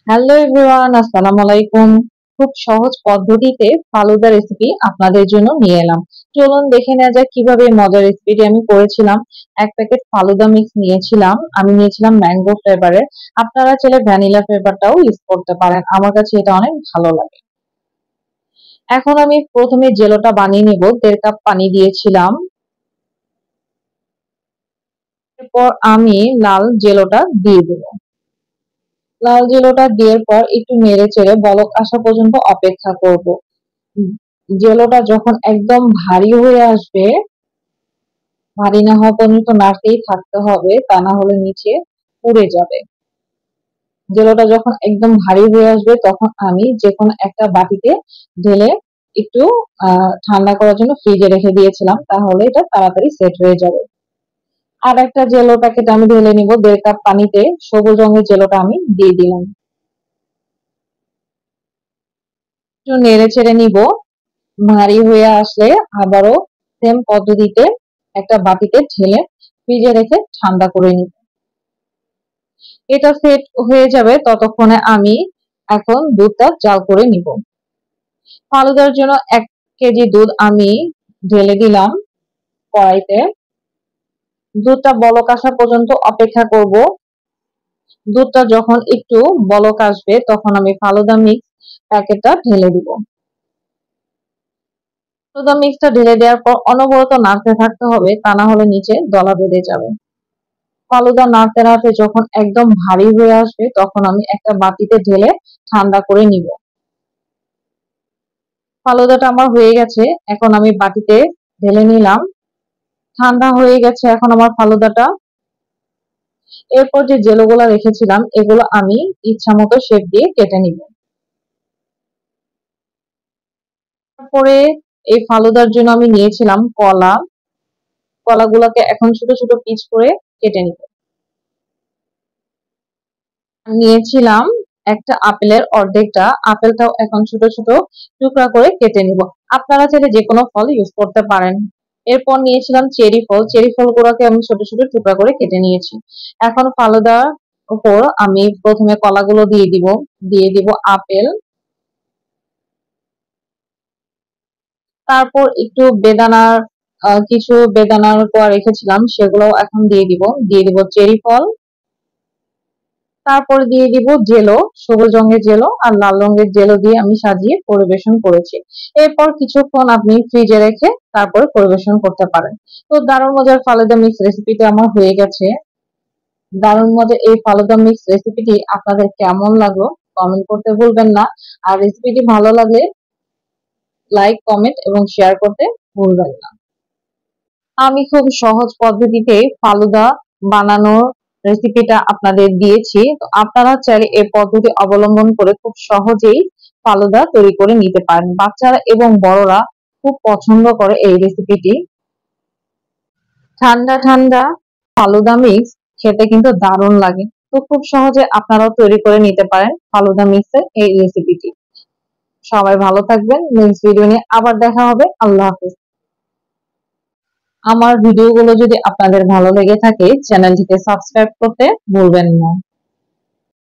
Hello everyone, আসসালামু আলাইকুম। খুব সহজ পদ্ধতিতে ফালুদা রেসিপি আপনাদের জন্য নিয়ে এলাম। চলুন দেখে নেওয়া যাক কিভাবে এই মজার রেসিপিটি আমি করেছিলাম। এক প্যাকেট ফালুদা মিক্স নিয়েছিলাম, আমি নিয়েছিলাম ম্যাঙ্গো ফ্লেভারের। আপনারা চাইলে ভ্যানিলা ফ্লেভারটাও ইউজ করতে পারেন, আমার কাছে এটা অনেক ভালো লাগে। এখন আমি প্রথমে জেলোটা বানিয়ে নিব। 1.5 কাপ পানি দিয়েছিলাম, এরপর আমি লাল জেলোটা দিয়ে দেবো। লাল জেলোটা দেওয়ার পর একটু নেড়ে চেড়ে বলক আসা পর্যন্ত অপেক্ষা করব। জেলোটা যখন একদম ভারী হয়ে আসবে, ভারী না হওয়া পর্যন্ত নাড়তেই থাকতে হবে, তা না হলে নিচে পুড়ে যাবে। জেলোটা যখন একদম ভারী হয়ে আসবে তখন আমি যে কোনো একটা বাটিতে ঢেলে একটু ঠান্ডা করার জন্য ফ্রিজে রেখে দিয়েছিলাম, তাহলে এটা তাড়াতাড়ি সেট হয়ে যাবে। আর একটা জেলো প্যাকেট আমি ঢেলে নিব। 1.5 কাপ পানিতে সবুজ রঙের জেলোটা আমি দিয়ে দিলাম, একটু নেড়ে ছেড়ে নিব। ভারী হয়ে আসলে আবারও সেম পদ্ধতিতে একটা বাটিতে ঢেলে ফ্রিজে রেখে ঠান্ডা করে নিব। এটা সেট হয়ে যাবে ততক্ষণে আমি এখন দুধটা জাল করে নিব। ফালুদার জন্য 1 কেজি দুধ আমি ঢেলে দিলাম কড়াইতে। দুধটা বলক আসা পর্যন্ত অপেক্ষা করব। দুধটা যখন একটু বলক আসবে তখন আমি ফালুদা মিক্স প্যাকেটটা ঢেলে দিব। ফালুদা মিক্সটা ঢেলে দেওয়ার পর অনবরত নাড়তে থাকতে হবে, তা না হলে নিচে দলা বেঁধে যাবে। ফালুদা নাড়তে নাড়তে যখন একদম ভারী হয়ে আসবে তখন আমি একটা বাটিতে ঢেলে ঠান্ডা করে নিব। ফালুদাটা আমার হয়ে গেছে, এখন আমি বাটিতে ঢেলে নিলাম। ঠান্ডা হয়ে গেছে এখন আমার ফালুদাটা। এরপর যে জেলোগুলা রেখেছিলাম এগুলো আমি ইচ্ছা মতো শেপ দিয়ে কেটে নিব। তারপরে এই ফালুদার জন্য আমি নিয়েছিলাম কলা। কলাগুলোকে এখন ছোট ছোট পিস করে কেটে নিব। নিয়েছিলাম একটা আপেলের অর্ধেকটা, আপেলটাও এখন ছোট ছোট টুকরা করে কেটে নিব। আপনারা চাইলে যে কোনো ফল ইউজ করতে পারেন। এরপর নিয়েছিলাম চেরি ফল, চেরি ফলগুলোকে আমি ছোট ছোট টুকরা করে কেটে নিয়েছি। এখন ফালুদার উপর আমি প্রথমে কলাগুলো দিয়ে দিব, দিয়ে দিব আপেল, তারপর একটু বেদানার কিছু বেদানার কোয়া রেখেছিলাম সেগুলো এখন দিয়ে দিব, দিয়ে দিব চেরি ফল, তারপর দিয়ে দিব জেলো, সবুজ রঙের জেলো আর লাল রঙের জেলো দিয়ে আমি সাজিয়ে পরিবেশন করেছি। এরপর কিছুক্ষণ আপনি ফ্রিজে রেখে তারপরে পরিবেশন করতে পারেন। তো দারুণ মজার ফালুদা মিক্স রেসিপিটা আমার হয়ে গেছে। দারুণ মজার এই ফালুদা মিক্স রেসিপিটি আপনাদের কেমন লাগলো কমেন্ট করতে ভুলবেন না। আর রেসিপিটি ভালো লাগলে লাইক, কমেন্ট এবং শেয়ার করতে ভুলবেন না। আমি খুব সহজ পদ্ধতিতে ফালুদা বানানোর রেসিপিটা আপনাদের দিয়েছি, তো আপনারা চাইলে এই পদ্ধতি অবলম্বন করে খুব সহজেই ফালুদা তৈরি করে নিতে পারেন। বাচ্চারা এবং বড়রা খুব পছন্দ করে এই রেসিপিটি। ঠান্ডা ঠান্ডা ফালুদা মিক্স খেতে কিন্তু দারুণ লাগে। তো খুব সহজে আপনারাও তৈরি করে নিতে পারেন ফালুদা মিক্সের এই রেসিপিটি। সবাই ভালো থাকবেন, নেক্সট ভিডিও নিয়ে আবার দেখা হবে। আল্লাহ হাফেজ। আমার ভিডিওগুলো যদি আপনাদের ভালো লেগে থাকে চ্যানেলটিকে সাবস্ক্রাইব করতে ভুলবেন না।